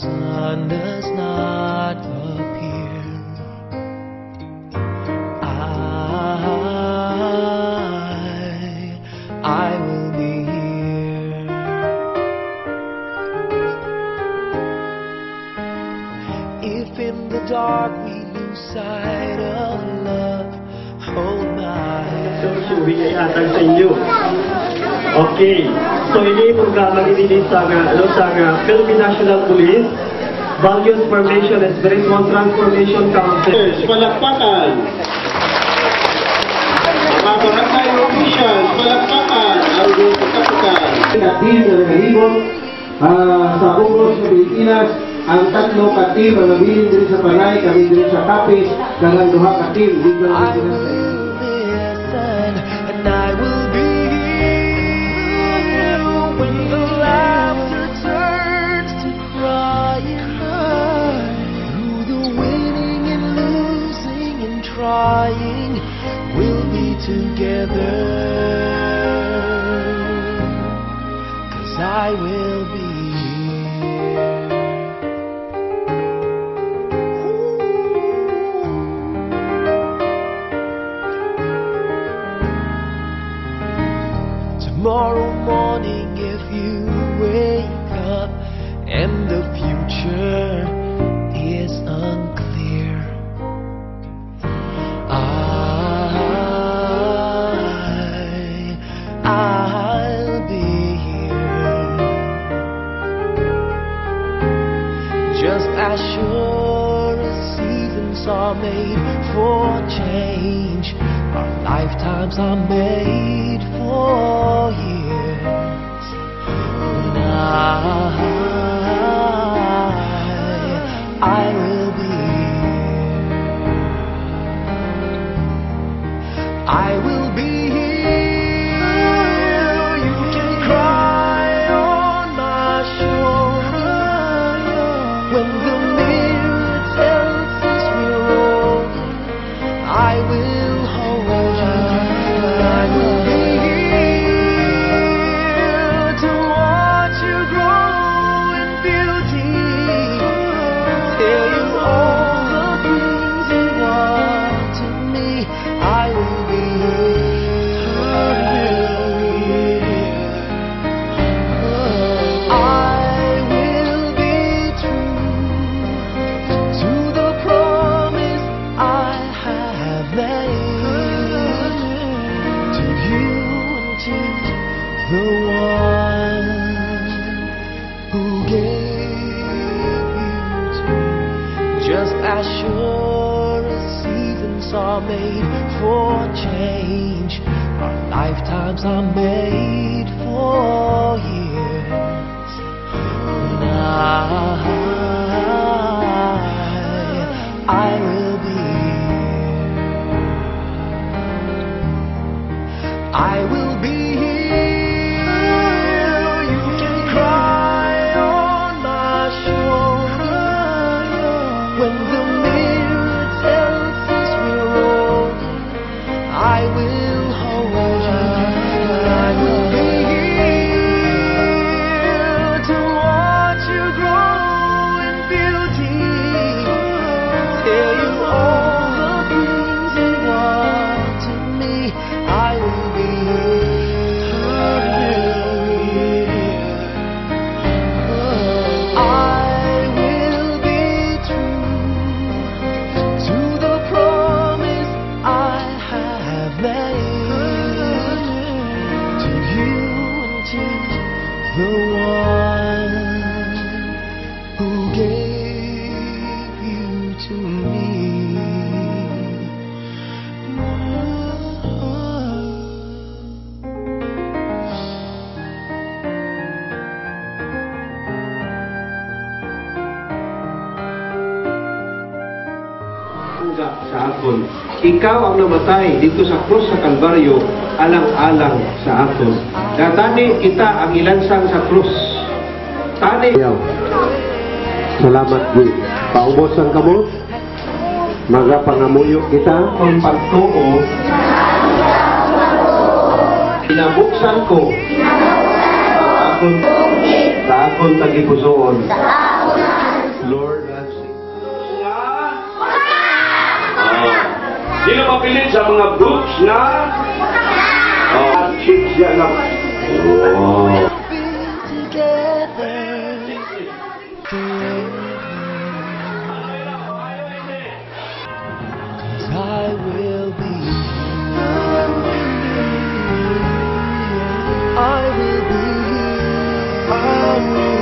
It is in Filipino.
sun does not appear, I will be here. If in the dark we lose sight of love, hold my hand. Bigayatan sa inyo. Okay. So ini programa ini sa Philippine National Police Values Formation and Spiritual Transformation Council. Palakpakan. Mga barangay officials, palakpakan. Ang pagkapakan. Katil na nalibot sa Ugros sa Pilipinas, ang tatlo katil na nabilin din sa Panay, kami din sa Kapis, kalang duha katil. I will listen and I will be here when the laughter turns to crying. Through the winning and losing and trying, we'll be together. 'Cause I will be tomorrow morning. If you wake up and the future is unclear, I'll be here. Just as sure as seasons are made for change, our lifetimes are made for years. And I will be here. I will be here. You can cry on my shoulder when the mirror tells us we're old. I will hold you. I will be here to watch you grow in beauty. Tell you all the things you want to me. I will be the one who gave you to me. Just as sure as seasons are made for change, our lifetimes are made for years. And I will be here. I will be when the mirror tells us we're old. I will hold you. I will be here to watch you grow in beauty. Tell you all the things you want to me. I will be the one who gave you to me. Sa aton, ikaw ang namatay dito sa krus sa Kalbaryo, alang-alang sa aton. Tani kita ang ilansang sa krus. Tani. Salamat di. Paubos ang kamot. Magapangamuyo kita ang pagtuo. Pinabuksan ko sa akong tagipusoon. Sino mapilit sa mga books na chicks yan na. Wow. be together forever. 'Cause I will be here. I will be here. I will